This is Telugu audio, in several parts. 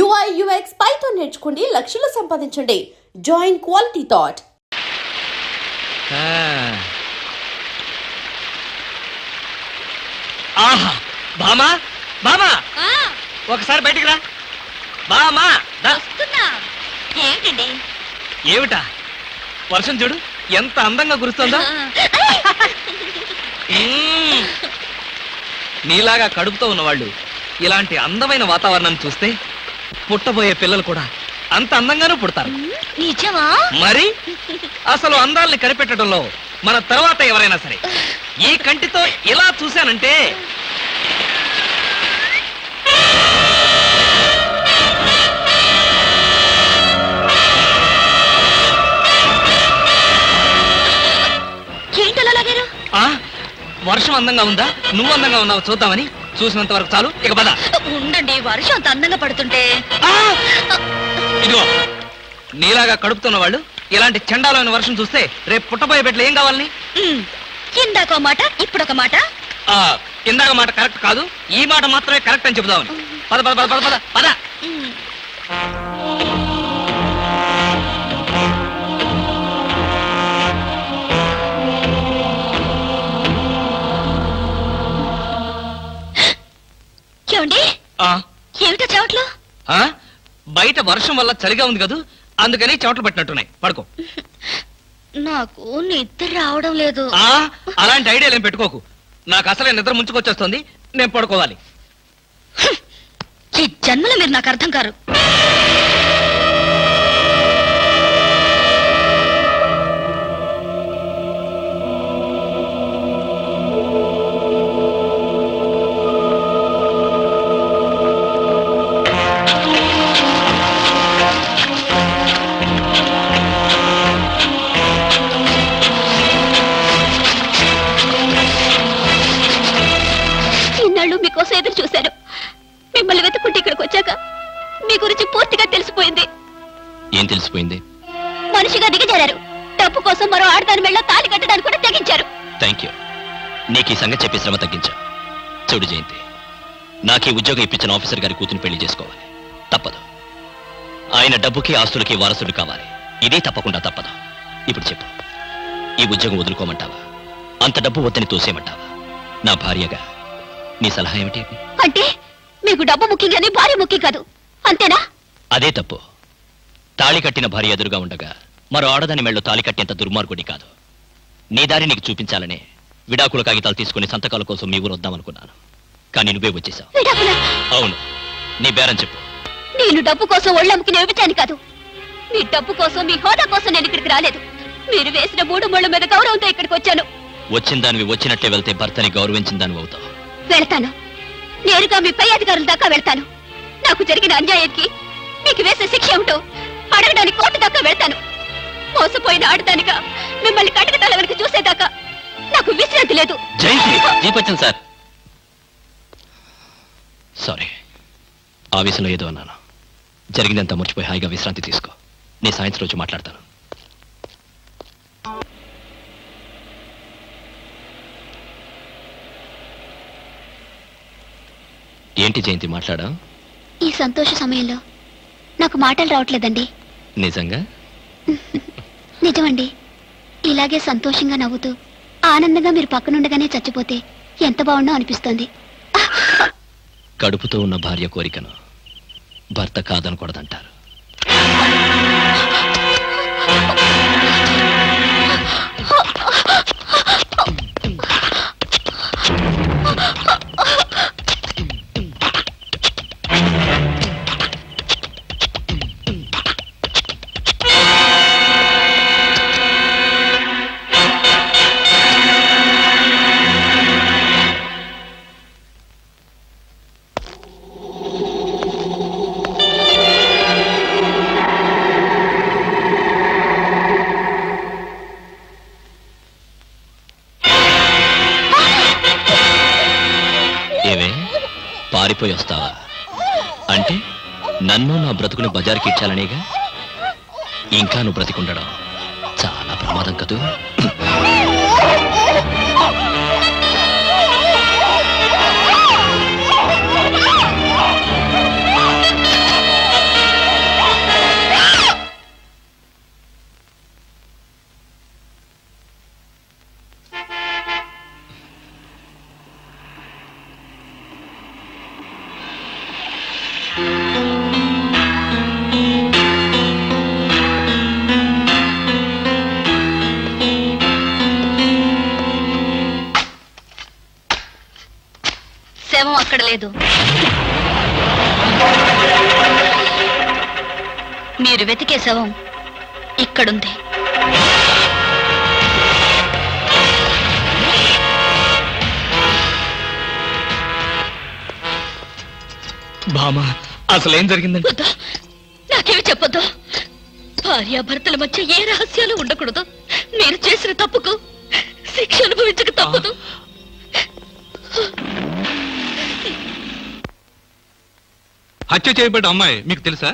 UI UX పైథాన్ నేర్చుకోండి, లక్షలు సంపాదించండి. Join quality thought. ఆహా బామా బామా ఒకసారి బయటికి రా. బామా వస్తున్నా. ఏంటండి? ఏమిటా వర్షం చూడు ఎంత అందంగా కురుస్తుందో. నీలాగా కడుపుతో ఉన్నవాళ్ళు ఇలాంటి అందమైన వాతావరణాన్ని చూస్తే పుట్టబోయే పిల్లలు కూడా అంత అందంగానూ పుడతారు. నిజమా? మరి అసలు అందాల్ని కనిపెట్టడంలో మన తర్వాత ఎవరైనా సరే ఈ కంటితో ఇలా చూశానంటే ఏంటలా లాగారు? వర్షం అందంగా ఉందా నువ్వు అందంగా ఉన్నావు చూద్దామని. చూసినంత వరకు చాలు, ఇక పద. ఉండండి, వర్షం అంత అందంగా పడుతుంటే. ఇదిగో నీలాగా కడుపుతున్న వాళ్ళు ఇలాంటి చండాలమైన వర్షం చూస్తే రేపు పుట్టబోయే బిడ్డలు ఏం కావాలని? ఇందాక మాట ఇప్పుడొక మాట. ఇందాక మాట కరెక్ట్ కాదు, ఈ మాట మాత్రమే కరెక్ట్ అని చెబుదామని. పద పద పద పద పద. ఏమండి? ఏమిటో చెవట్లు? బయట వర్షం వల్ల చలిగా ఉంది కదా, అందుకని చెవట్లు పెట్టినట్టున్నాయి. పడుకో. నాకు నిద్ర రావడం లేదు. అలాంటి ఐడియాలు ఏం పెట్టుకోకు. నాకు అసలే నిద్ర ముంచుకొచ్చేస్తుంది, నేను పడుకోవాలి. ఈ జన్మలో మీరు నాకు అర్థం కారు. మీకోసం ఎదురు చూశాను. మిమ్మల్ని వెతుక్కుంటే ఇక్కడికి వచ్చాక మీ గురించి పూర్తిగా తెలిసిపోయింది. ఏం తెలిసిపోయింది? మనిషిగా దిగజారారు. డబ్బు కోసం మరో ఆడదాని మెళ్ళ తాళి కట్టడానికి కూడా తెగించారు. Thank you. నీకు ఈ సంగతి చెప్పి శ్రమ తగ్గించా. చూడు జయంతి, నాకు ఈ ఉద్యోగం ఇప్పించిన ఆఫీసర్ గారి కూతురు పెళ్లి చేసుకోవాలి. తప్పదు. ఆయన డబ్బుకి ఆస్తులకి వారసుడు కావాలి. ఇదే తప్పకుండా తప్పదు. ఇప్పుడు చెప్పు, ఈ ఉద్యోగం వదులుకోమంటావా, అంత డబ్బు వద్దని తోసేయమంటావా? నా భార్యగా నీ సలహా ఏమిటి? అంటే మీకు డబ్బు ముఖ్యం కానీ భార్య ముఖ్యం కాదు, అంతేనా? అదే తప్పు. తాళి కట్టిన భార్య ఎదురుగా ఉండగా మరో ఆడదాని మెళ్ళో తాళి కట్టేంత దుర్మార్గుడి కాదు. నీ దారి నీకు చూపించాలనే విడాకుల కాగితాలు తీసుకుని సంతకాల కోసం మీ ఊరు వద్దామనుకున్నాను, కానీ నువ్వే వచ్చేసావు. అవును, నీ బేరం చెప్పు. నేను డబ్బు కోసం ఒళ్ళమ్ముకుని వ్యభిచాని కాదు. మీ డబ్బు కోసం, మీ హోదా కోసం నేను ఇక్కడికి రాలేదు. మీరు వేసిన 3 ముళ్ళ మీద గౌరవంతో ఇక్కడికి వచ్చాను. వచ్చిన దానివి వచ్చినట్టే వెళ్తే భర్తని గౌరవించిన దానివి అవుతావు. వెళ్తాను. నేరుగా మీ పై అధికారుల దాకా వెళ్తాను. నాకు జరిగిన అన్యాయానికి మీకు వేసే శిక్ష ఏమిటో అడగడానికి కోర్టు దాకా వెళ్తాను. మోసపోయిన ఆడదానిగా మిమ్మల్ని కటకటాల వెనక చూసేదాకా నాకు విశ్రాంతి లేదు. జీపచ్చన్ సార్, సారీ, ఆవేశంలో ఏదో అన్నాను. జరిగిందంతా మర్చిపోయి హాయిగా విశ్రాంతి తీసుకో. నేను సాయంత్రం రోజు మాట్లాడతాను. ఏంటి జయంతి మాట్లాడా? ఈ సంతోష సమయంలో నాకు మాటలు రావట్లేదండి. నిజంగా? నిజమండి. ఇలాగే సంతోషంగా నవ్వుతూ ఆనందంగా మీరు పక్కనుండగానే చచ్చిపోతే ఎంత బాగుండో అనిపిస్తోంది. కడుపుతో ఉన్న భార్య కోరికను భర్త కాదనకూడదంటారు. పారిపోయి వస్తావా? అంటే నన్ను నా బ్రతుకుని బజార్కి ఇచ్చాలనేగా. ఇంకా నువ్వు బ్రతికుండడం చాలా ప్రమాదం కదూ. అక్కడ లేదు. మీరు వెతికే శవం ఇక్కడుంది. బామా, అసలేం జరిగిందండి? వద్దు, నాకేమి చెప్పొద్దు. భార్యాభర్తల మధ్య ఏ రహస్యాలు ఉండకూడదు. మీరు చేసిన తప్పుకు శిక్ష అనుభవించక తప్పదు. హత్య చేయబడ్డ అమ్మాయి మీకు తెలుసా?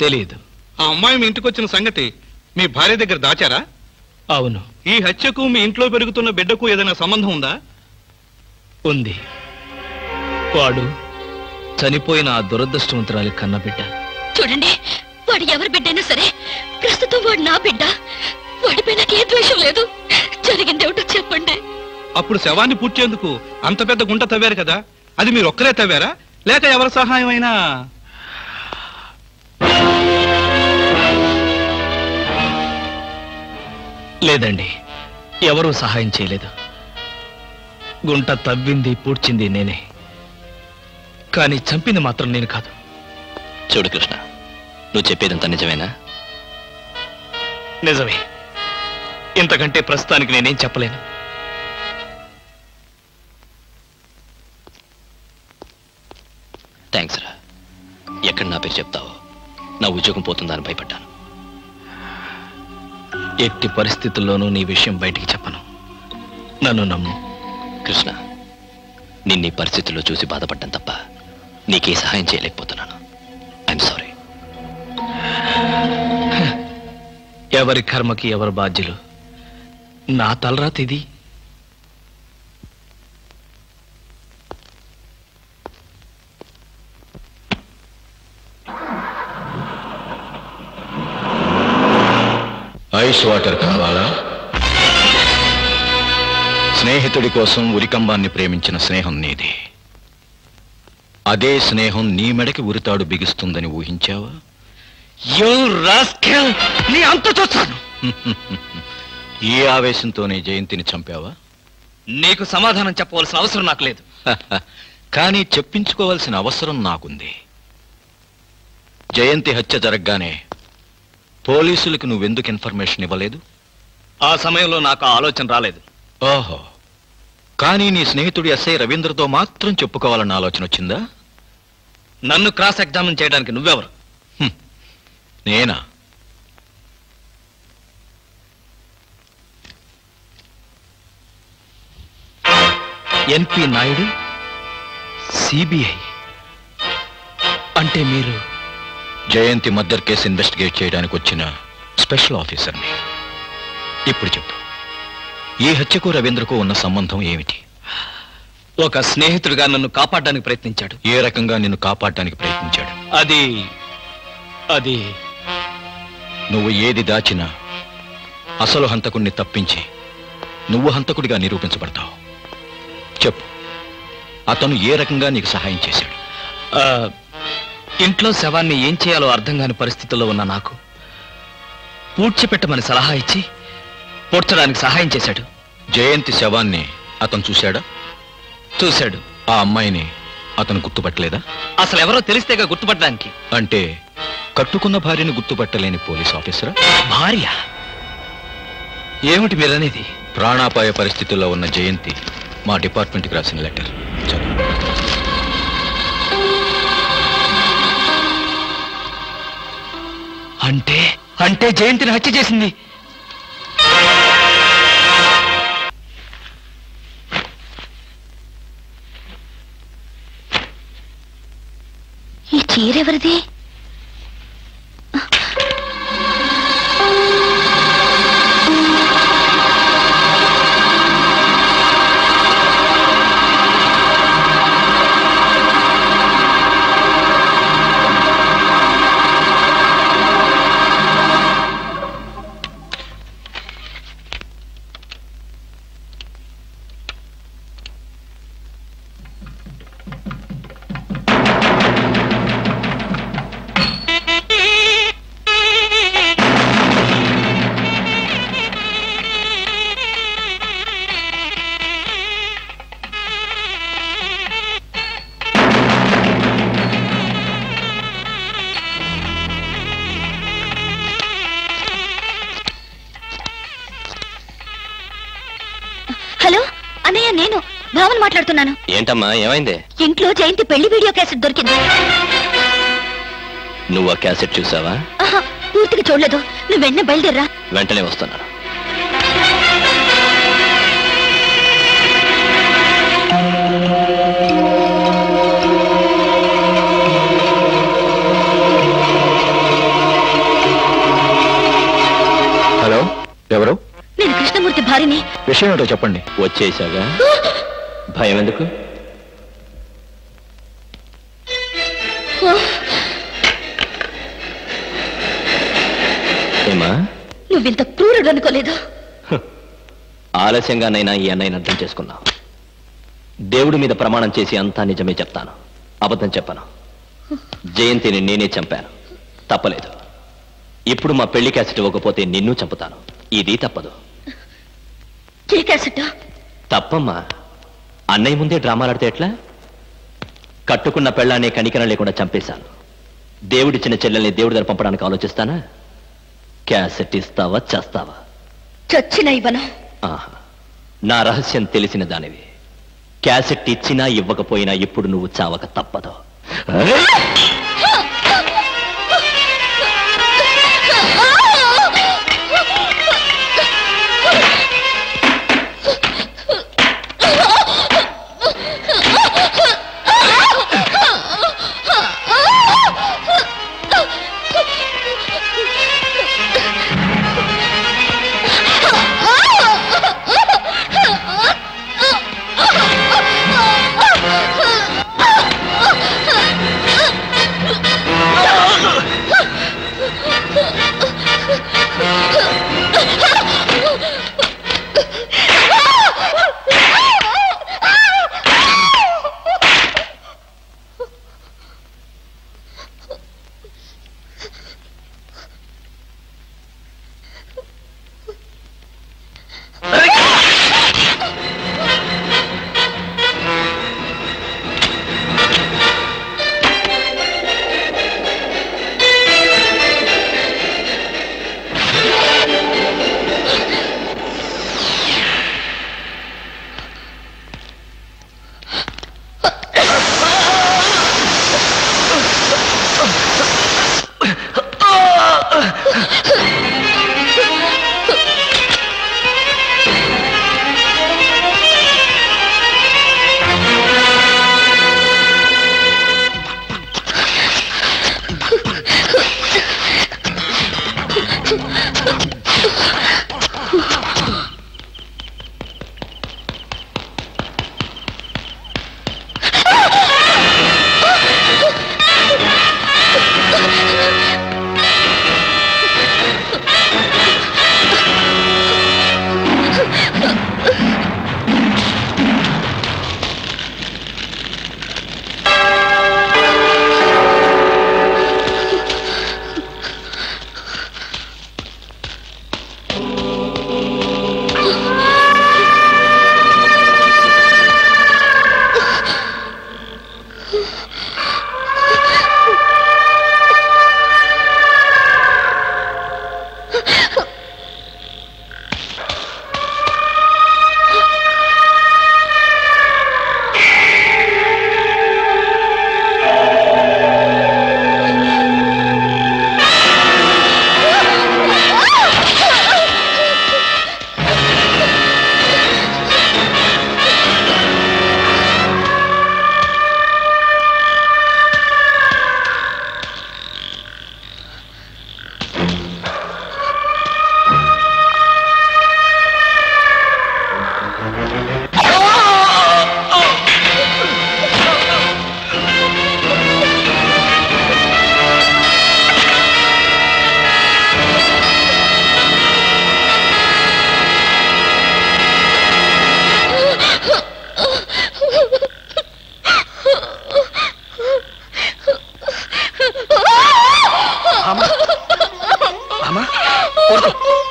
తెలియదు. ఆ అమ్మాయి మీ ఇంటికి వచ్చిన సంగతి మీ భార్య దగ్గర దాచారా? అవును, ఈ హత్యకు మీ ఇంట్లో పెరుగుతున్న బిడ్డకు ఏదైనా సంబంధం ఉందా? ఉంది. వాడు చనిపోయిన ఆ దురదృష్టవంతురాలి కన్న బిడ్డ. చూడండి, వాడు ఎవరి బిడ్డైనా సరే, ప్రస్తుతం వాడు నా బిడ్డ. వాడిపై నాకే ద్వేషం లేదు. జరిగిందేమిటో చెప్పండి. అప్పుడు శవాన్ని పూడ్చేందుకు అంత పెద్ద గుంట తవ్వారు కదా, అది మీరు ఒక్కరే తవ్వారా లేక ఎవరి సహాయం అయినా? లేదండి, ఎవరూ సహాయం చేయలేదు. గుంట తవ్వింది పూడ్చింది నేనే, కానీ చంపింది మాత్రం నేను కాదు. చూడు కృష్ణ, నువ్వు చెప్పేదంతా నిజమేనా? నిజమే. ఇంతకంటే ప్రస్తుతానికి నేనేం చెప్పలేను. థ్యాంక్స్ రా. ఎక్కడ నా పేరు చెప్తావో నా ఉద్యోగం పోతుందని భయపడ్డాను. ఎట్టి పరిస్థితుల్లోనూ నీ విషయం బయటికి చెప్పను. నన్ను నమ్ము. కృష్ణ, నిన్నీ పరిస్థితుల్లో చూసి బాధపడ్డం తప్ప నీకే సహాయం చేయలేకపోతున్నాను. I'm sorry. ఎవరి కర్మకి ఎవరు బాధ్యులు. నా తలరాత ఇది. ఐస్ వాటర్ కావాలా? స్నేహితుడి కోసం ఉరికంబాన్ని ప్రేమించిన స్నేహం నీది. అదే స్నేహం నీ మెడకి ఉరితాడు బిగుస్తుందని ఊహించావా? నీ అంత చూస్తాను. ఈ ఆవేశంతోనే జయంతిని చంపావా? నీకు సమాధానం చెప్పవలసిన అవసరం నాకు లేదు. కానీ చెప్పించుకోవాల్సిన అవసరం నాకుంది. జయంతి హత్య జరగగానే పోలీసులకు నువ్వెందుకు ఇన్ఫర్మేషన్ ఇవ్వలేదు? ఆ సమయంలో నాకు ఆ ఆలోచన రాలేదు. ఓహో, కానీ నీ స్నేహితుడి ఎస్ఐ రవీంద్రతో మాత్రం చెప్పుకోవాలన్న ఆలోచన వచ్చిందా? నన్ను క్రాస్ ఎగ్జామిన్ చేయడానికి నువ్వెవరు? నేనా? ఎన్పి నాయుడు, సిబిఐ. అంటే మీరు జయంతి మర్డర్ కేసు ఇన్వెస్టిగేట్ చేయడానికి వచ్చిన స్పెషల్ ఆఫీసర్ని. ఇప్పుడు చెప్పు, ఈ హత్యకు రవీంద్రకు ఉన్న సంబంధం ఏమిటి? ఒక స్నేహితుడిగా నన్ను కాపాడడానికి ప్రయత్నించాడు. ఏ రకంగా నిన్ను కాపాడడానికి ప్రయత్నించాడు? అది నువ్వు ఏది దాచినా అసలు హంతకుడిని తప్పించి నువ్వు హంతకుడిగా నిరూపించబడతావు. చెప్పు, అతను ఏ రకంగా నీకు సహాయం చేశాడు? ఇంట్లో శవాన్ని ఏం చేయాలో అర్థం కాని పరిస్థితుల్లో ఉన్న నాకు పూడ్చిపెట్టమని సలహా ఇచ్చి పూడ్చడానికి సహాయం చేశాడు. జయంతి శవాన్ని అతను చూశాడా? చూశాడు. ఆ అమ్మాయిని అతను గుర్తుపట్టలేదా? అసలు ఎవరో తెలిస్తేగా గుర్తుపట్టడానికి. అంటే కట్టుకున్న భార్యను గుర్తుపట్టలేని పోలీస్ ఆఫీసరా? భార్య? ఏమిటి మీరనేది? ప్రాణాపాయ పరిస్థితుల్లో ఉన్న జయంతి మా డిపార్ట్మెంట్కి రాసిన లెటర్ చదువు. అంటే జయంతిని హత్య చేసింది ఈ చీరెవరిది? భావన మాట్లాడుతున్నాను. ఏంటమ్మా ఏమైంది? ఇంట్లో జయంతి పెళ్లి వీడియో క్యాసెట్ దొరికింది. నువ్వు ఆ క్యాసెట్ చూసావా? ఆహా, పూర్తిగా చూడలేదు. నువ్వు వెంటనే బయలుదేరా. వెంటనే వస్తున్నాను. హలో, ఎవరు? నేను కృష్ణమూర్తి భార్యని. విషయం ఏంటో చెప్పండి. వచ్చేసాగా భయం ఎందుకు? ఏమా, నువ్వింత క్రూరుడు అనుకోలేదు. ఆలస్యంగానైనా ఈ అన్నయ్యని అర్థం చేసుకున్నావు. దేవుడి మీద ప్రమాణం చేసి అంతా నిజమే చెప్తాను, అబద్ధం చెప్పను. జయంతిని నేనే చంపాను, తప్పలేదు. ఇప్పుడు మా పెళ్లి క్యాసెట్ ఇవ్వకపోతే నిన్ను చంపుతాను. ఇది తప్పదు. ఏ క్యాసెట్? తప్పమ్మా. అన్నయ్య ముందే డ్రామాలాడితే ఎట్లా? కట్టుకున్న పెళ్ళాన్ని కనికరం లేకుండా చంపేశాను. దేవుడిచ్చిన చెల్లెల్ని దేవుడి దగ్గర పంపడానికి ఆలోచిస్తానా? క్యాసెట్ ఇస్తావా చేస్తావా? చచ్చిన ఇవ్వను. ఆహా, నా రహస్యం తెలిసిన దానివి. క్యాసెట్ ఇచ్చినా ఇవ్వకపోయినా ఇప్పుడు నువ్వు చావక తప్పదు.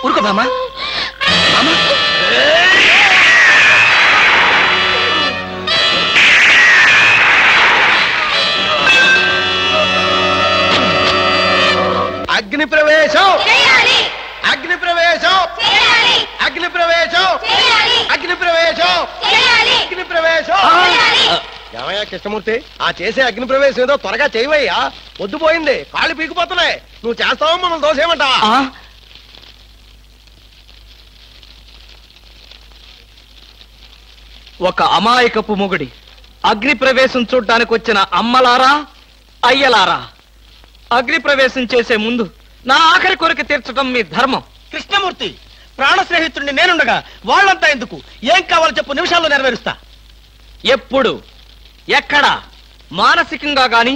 ఊరుకో బామ్మ. అగ్ని ప్రవేశం, అగ్ని ప్రవేశం, అగ్ని ప్రవేశం అగ్ని ప్రవేశం అగ్ని ప్రవేశం. ఏమయ్యా కృష్ణమూర్తి, ఆ చేసే అగ్ని ప్రవేశం ఏదో త్వరగా చేయవయ్యా. పొద్దుపోయింది, కాళ్ళు పీకిపోతున్నాయి. నువ్వు చేస్తావా మనం దోసేయమంటావా? ఒక అమాయకపు మొగుడి అగ్ని ప్రవేశం చూడ్డానికి వచ్చిన అమ్మలారా, అయ్యలారా, అగ్ని ప్రవేశం చేసే ముందు నా ఆఖరి కోరిక తీర్చడం మీ ధర్మం. కృష్ణమూర్తి, ప్రాణ స్నేహితుడిని నేనుండగా వాళ్ళంతా ఎందుకు? ఏం కావాలో చెప్పు, నిమిషాల్లో నెరవేరుస్తా. ఎప్పుడు, ఎక్కడ, మానసికంగా గాని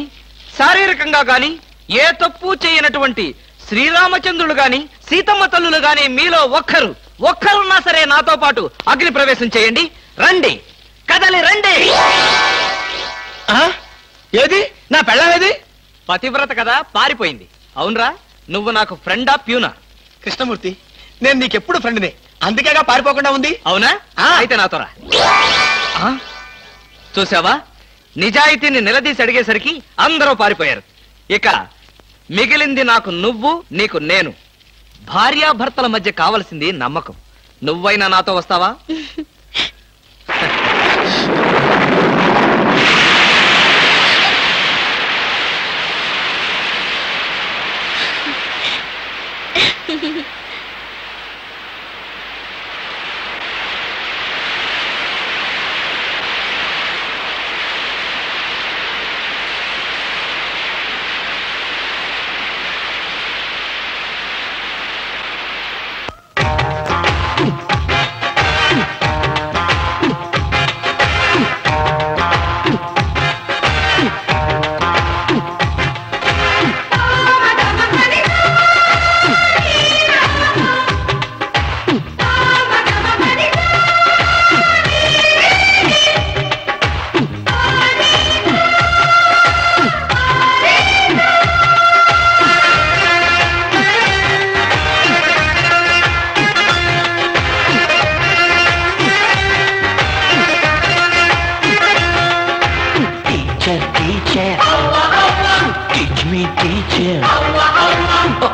శారీరకంగా గాని ఏ తప్పు చేయనటువంటి శ్రీరామచంద్రులు గాని సీతమ్మ తల్లులు గాని మీలో ఒక్కరున్నా సరే నాతో పాటు అగ్ని ప్రవేశం చేయండి. రండి, కదలి రండి. ఏది నా పెళ్ళామేది? పతివ్రత కదా, పారిపోయింది. అవునరా, నువ్వు నాకు ఫ్రెండా ప్యూనా? కృష్ణమూర్తి, నేను నీకెప్పుడు ఫ్రెండ్నే, అందుకేగా పారిపోకుండా ఉంది. అవునా? అయితే నాతో రా. చూసావా, నిజాయితీని నిలదీసి అడిగేసరికి అందరూ పారిపోయారు. ఇక మిగిలింది నాకు నువ్వు, నీకు నేను. భార్యాభర్తల మధ్య కావలసింది నమ్మకం. నువ్వైనా నాతో వస్తావా?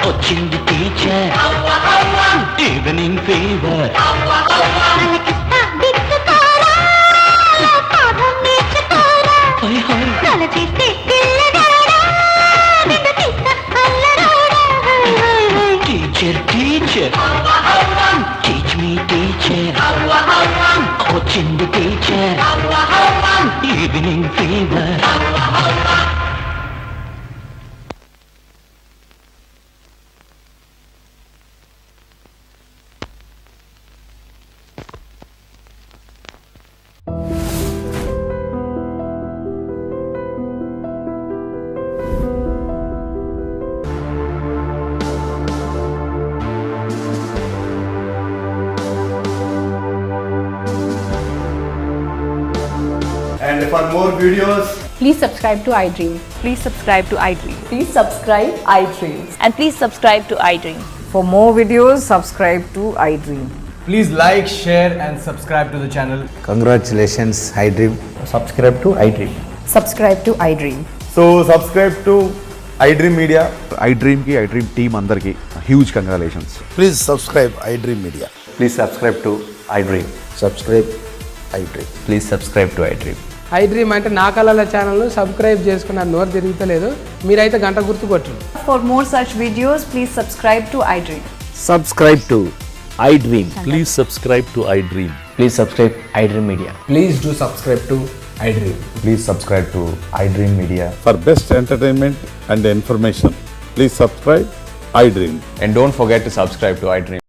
వచ్చింది teacher evening fever teacher teacher teach me teacher వచ్చింది teacher evening fever. And for more videos, please subscribe to iDream. Please subscribe to iDream. Please subscribe iDream. And please subscribe to iDream. For more videos, subscribe to iDream. please like, share and subscribe to the channel. Congratulations, iDream. Subscribe to iDream. Subscribe to iDream. So subscribe to iDream Media. iDream ki iDream team andarki huge congratulations. Please subscribe iDream Media. Please subscribe to iDream. Subscribe iDream. Please subscribe to iDream. iDream అంటే నా కళల ఛానల్ను సబ్స్క్రైబ్ చేసుకున్న నోరు తిరుగుతలేదు. మీరైతే గంట గుర్తు కొట్టండి. For more such videos, please subscribe to iDream. Subscribe to iDream. Please subscribe to iDream. Please subscribe iDream Media. Please do subscribe to iDream. Please subscribe to iDream Media. For best entertainment and information, please subscribe iDream. And don't forget to subscribe to iDream.